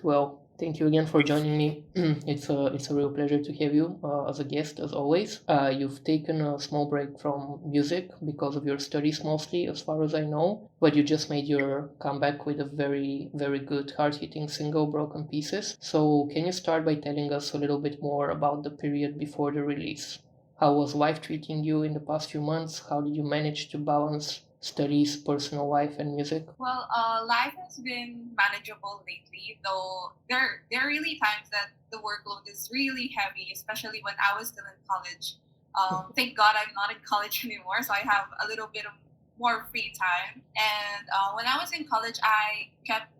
Well, thank you again for joining me. It's a real pleasure to have you as a guest, as always. You've taken a small break from music because of your studies, mostly, as far as I know. But you just made your comeback with a very, very good, hard-hitting single, "Broken Pieces." So, can you start by telling us a little bit more about the period before the release? How was life treating you in the past few months? How did you manage to balance studies, personal life, and music? Well, life has been manageable lately, though there are really times that the workload is really heavy, especially when I was still in college. Thank God I'm not in college anymore, so I have a little bit of more free time. And when I was in college, I kept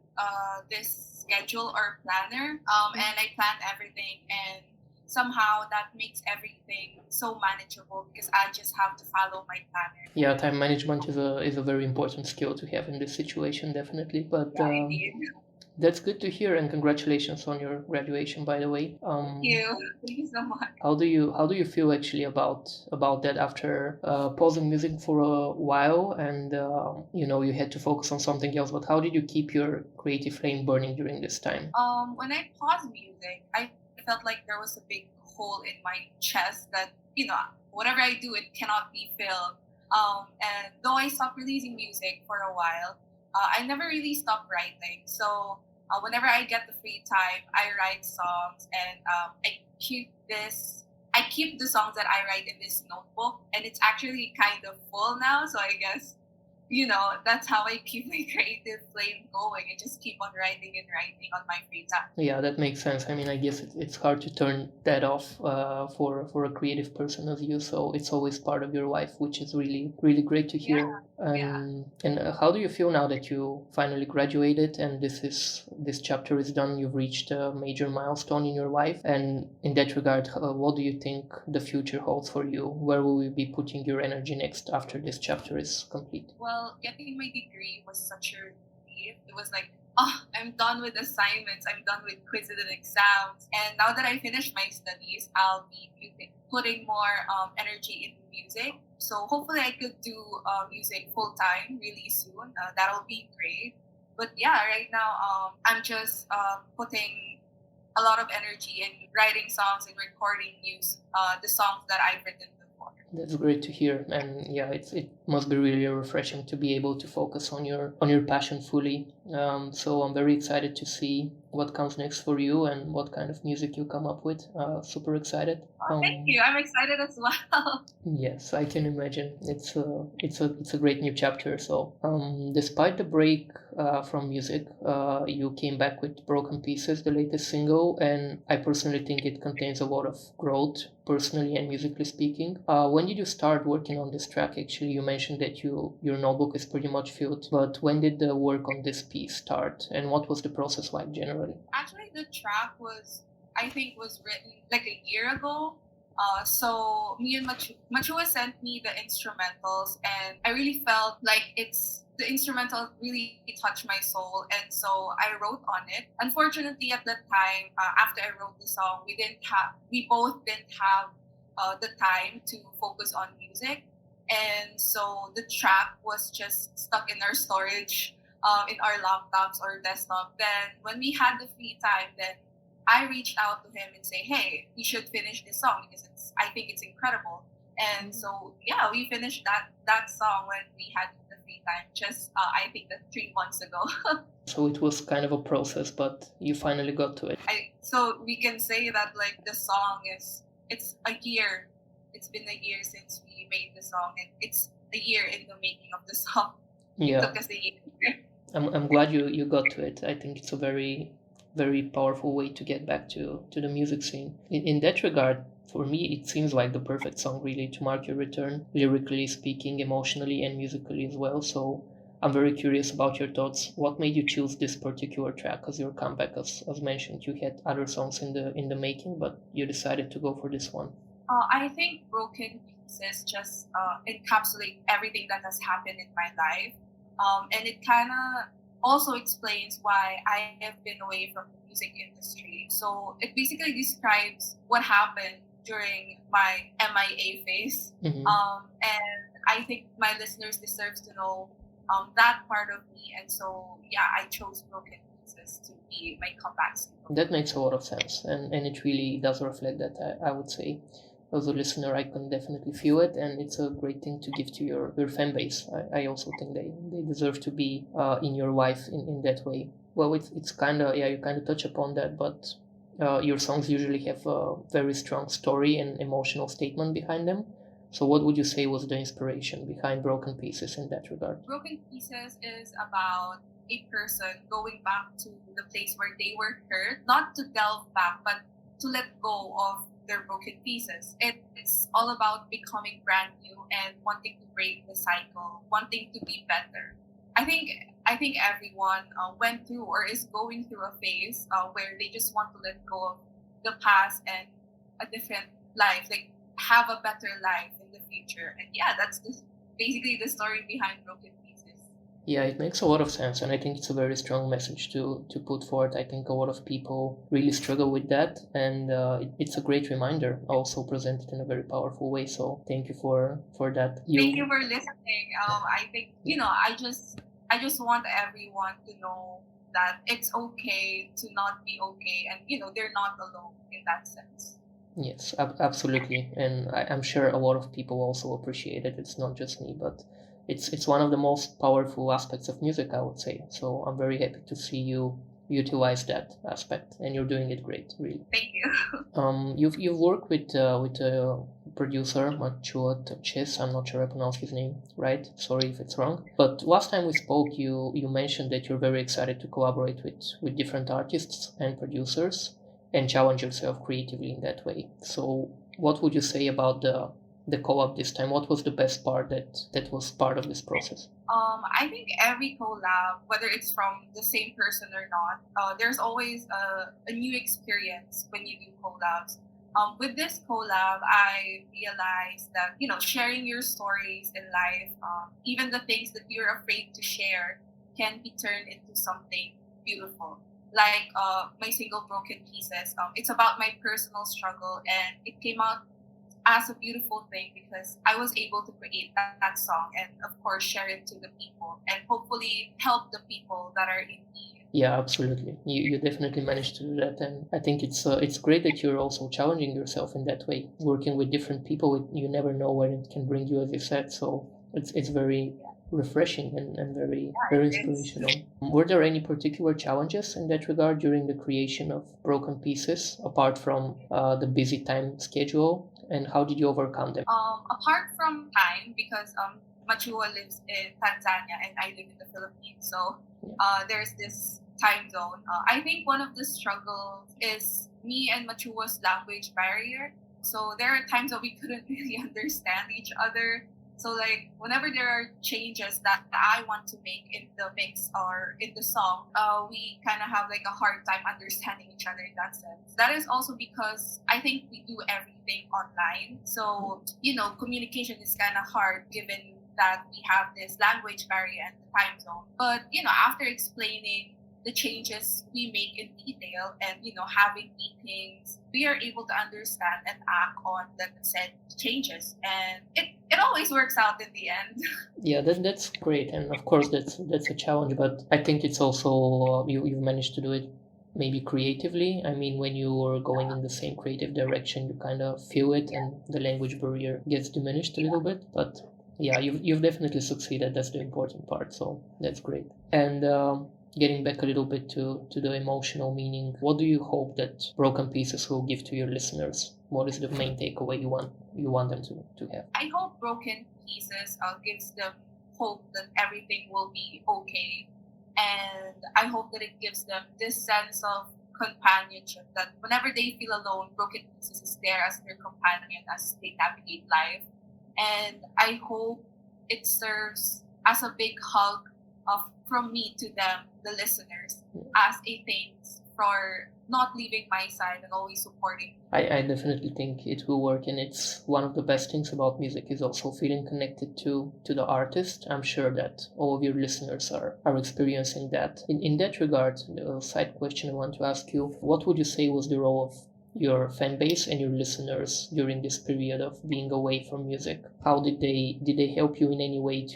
this schedule or planner, and I planned everything, and somehow that makes everything so manageable because I just have to follow my planner. Yeah, time management is a very important skill to have in this situation, definitely. But Yeah, indeed. that's good to hear, and congratulations on your graduation, by the way. Thank you. Thank you so much. How do you feel actually about that after pausing music for a while, and you had to focus on something else? But how did you keep your creative flame burning during this time? When I paused music, I felt like there was a big hole in my chest that, whatever I do, it cannot be filled. And though I stopped releasing music for a while, I never really stopped writing. So whenever I get the free time, I write songs, and I keep the songs that I write in this notebook, and it's actually kind of full now. So I guess that's how I keep my creative flame going and just keep on writing and writing on my free time. Yeah, that makes sense. I mean, I guess it's hard to turn that off for a creative person as you. So it's always part of your life, which is really really great to Yeah, hear. yeah. And how do you feel now that you finally graduated and this chapter is done? You've reached a major milestone in your life, and in that regard, what do you think the future holds for you? Where will you be putting your energy next after this chapter is complete? Well, getting my degree was such a relief. It was like, oh, I'm done with assignments. I'm done with quizzes and exams. And now that I finished my studies, I'll be putting more energy in music. So hopefully I could do music full time really soon. That'll be great. But yeah, right now I'm just putting a lot of energy in writing songs and recording the songs that I've written before. That's great to hear, and yeah, it must be really refreshing to be able to focus on your passion fully. So I'm very excited to see what comes next for you and what kind of music you come up with. Super excited. Oh, thank you. I'm excited as well. Yes, I can imagine. It's a great new chapter. So, despite the break from music, you came back with "Broken Pieces," the latest single, and I personally think it contains a lot of growth, personally and musically speaking. When did you start working on this track? Actually, you mentioned that your notebook is pretty much filled, but when did the work on this piece start, and what was the process like generally? Actually, the track I think, was written like a year ago. So me and Machua sent me the instrumentals, and I really felt like the instrumental really touched my soul, and so I wrote on it. Unfortunately, at that time, after I wrote the song, we both didn't have the time to focus on music, and so the track was just stuck in our storage, in our laptops or desktop. Then when we had the free time, then I reached out to him and say, "Hey, we should finish this song because I think it's incredible." And so yeah, we finished that song when we had the free time. Just I think that 3 months ago. So it was kind of a process, but you finally got to it. So we can say that like the song it's a year. It's been a year since we made the song, and it's a year in the making of the song. It Yeah, took us a year. I'm glad you got to it. I think it's a very very powerful way to get back to the music scene. In that regard, for me, it seems like the perfect song really to mark your return, lyrically speaking, emotionally and musically as well. So I'm very curious about your thoughts. What made you choose this particular track as your comeback? As mentioned, you had other songs in the making, but you decided to go for this one. I think Broken Pieces just encapsulate everything that has happened in my life. And it kind of also explains why I have been away from the music industry. So it basically describes what happened during my MIA phase. Hmm. And I think my listeners deserve to know that part of me. And so, yeah, I chose Broken Pieces to be my comeback single. That makes a lot of sense, and it really does reflect that, I would say. As a listener, I can definitely feel it, and it's a great thing to give to your fan base. I also think they deserve to be in your life in that way. Well, it's kind of, yeah, you kind of touch upon that, but your songs usually have a very strong story and emotional statement behind them. So, what would you say was the inspiration behind Broken Pieces in that regard? Broken Pieces is about a person going back to the place where they were hurt, not to delve back, but to let go of their broken pieces. It's all about becoming brand new and wanting to break the cycle, wanting to be better. I think everyone went through or is going through a phase where they just want to let go of the past and a different life, like have a better life in the future. And yeah, that's basically the story behind Broken Pieces. Yeah, it makes a lot of sense, and I think it's a very strong message to put forward. I think a lot of people really struggle with that, and it's a great reminder, also presented in a very powerful way. So thank you for that. Thank you for listening. I think I just want everyone to know that it's okay to not be okay, and they're not alone in that sense. Yes, absolutely, and I'm sure a lot of people also appreciate it. It's not just me, but it's one of the most powerful aspects of music, I would say. So I'm very happy to see you utilize that aspect, and you're doing it great, really. Thank you. You've worked with a producer, Machuat Chess. I'm not sure I pronounced his name right. Sorry if it's wrong. But last time we spoke, you mentioned that you're very excited to collaborate with different artists and producers and challenge yourself creatively in that way. So, what would you say about the collab this time? What was the best part that was part of this process? I think every collab, whether it's from the same person or not, there's always a new experience when you do collabs. With this collab, I realized that sharing your stories in life, even the things that you're afraid to share, can be turned into something beautiful. Like my single Broken Pieces, it's about my personal struggle, and it came out as a beautiful thing because I was able to create that song and, of course, share it to the people and hopefully help the people that are in need. Yeah, absolutely. You definitely managed to do that, and I think it's great that you're also challenging yourself in that way, working with different people. You never know where it can bring you, as you said. So it's very refreshing and very Yeah, it's inspirational. Were there any particular challenges in that regard during the creation of Broken Pieces, apart from the busy time schedule, and how did you overcome them? apart from time because Machua lives in Tanzania and I live in the Philippines, so there's this time zone. I think one of the struggles is me and Machua's language barrier. So there are times that we couldn't really understand each other. So like whenever there are changes that I want to make in the mix or in the song, we kind of have like a hard time understanding each other in that sense. That is also because I think we do everything online. So, communication is kind of hard given that we have this language barrier and the time zone. But, after explaining the changes we make in detail and, having meetings, we are able to understand and act on the said changes. And it always works out in the end. Yeah, that's great, and of course that's a challenge, but I think it's also you've managed to do it maybe creatively. I mean, when you are going in the same creative direction, you kind of feel it, and the language barrier gets diminished a little bit. But yeah, you've definitely succeeded. That's the important part. So that's great. And getting back a little bit to the emotional meaning, what do you hope that Broken Pieces will give to your listeners? What is the main takeaway you want them to have? I hope Broken Pieces gives them hope that everything will be okay. And I hope that it gives them this sense of companionship that whenever they feel alone, Broken Pieces is there as their companion as they navigate life. And I hope it serves as a big hug from me to them, the listeners, as a thanks for not leaving my side and always supporting me. I definitely think it will work, and it's one of the best things about music is also feeling connected to the artist. I'm sure that all of your listeners are experiencing that. In that regard, the side question I want to ask you, what would you say was the role of your fan base and your listeners during this period of being away from music? How did they help you in any way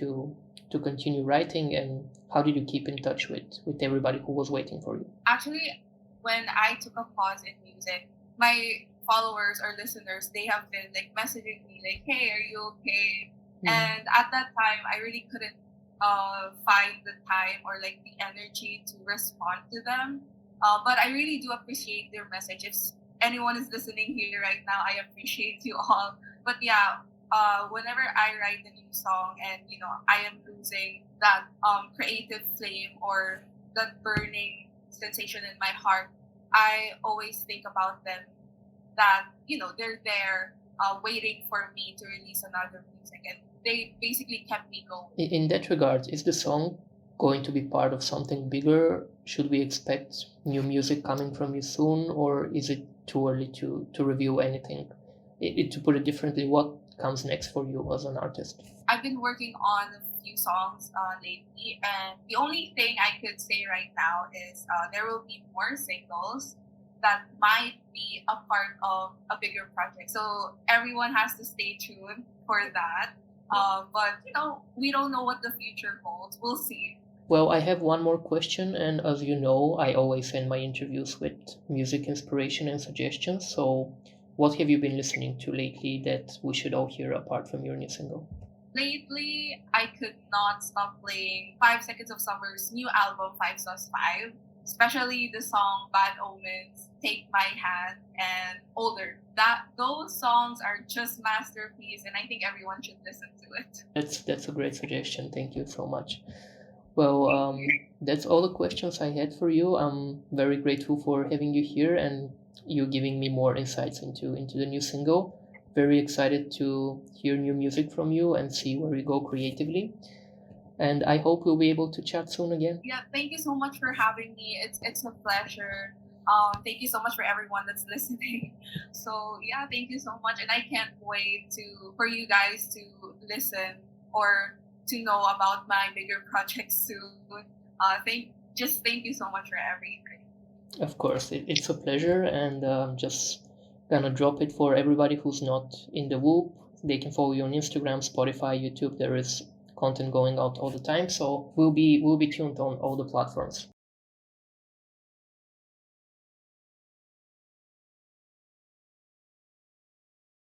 to continue writing, and how did you keep in touch with everybody who was waiting for you? Actually, when I took a pause in music, my followers or listeners, they have been like messaging me like, "Hey, are you okay?" And at that time, I really couldn't find the time or like the energy to respond to them. But I really do appreciate their message. If anyone is listening here right now, I appreciate you all. But yeah, whenever I write a new song and I am losing that creative flame or that burning sensation in my heart, I always think about them, that they're there waiting for me to release another music, and they basically kept me going. In that regard, is the song going to be part of something bigger? Should we expect new music coming from you soon, or is it too early to review anything? To put it differently, what comes next for you as an artist? I've been working on a few songs lately, and the only thing I could say right now is there will be more singles that might be a part of a bigger project. So everyone has to stay tuned for that. But we don't know what the future holds. We'll see. Well, I have one more question, and as you know, I always end my interviews with music inspiration and suggestions. So, what have you been listening to lately that we should all hear apart from your new single? Lately, I could not stop playing 5 Seconds of Summer's new album, 5 Sus 5, especially the song Bad Omens, Take My Hand, and Older. Those songs are just masterpiece, and I think everyone should listen to it. That's a great suggestion. Thank you so much. Well, that's all the questions I had for you. I'm very grateful for having you here and you giving me more insights into the new single. Very excited to hear new music from you and see where you go creatively. And I hope we'll be able to chat soon again. Yeah, thank you so much for having me. It's a pleasure. Thank you so much for everyone that's listening. So yeah, thank you so much, and I can't wait for you guys to listen or to know about my bigger projects soon. Thank you so much for everything. Of course, it's a pleasure, and just gonna drop it for everybody who's not in the Whoop. They can follow you on Instagram, Spotify, YouTube. There is content going out all the time, so we'll be tuned on all the platforms.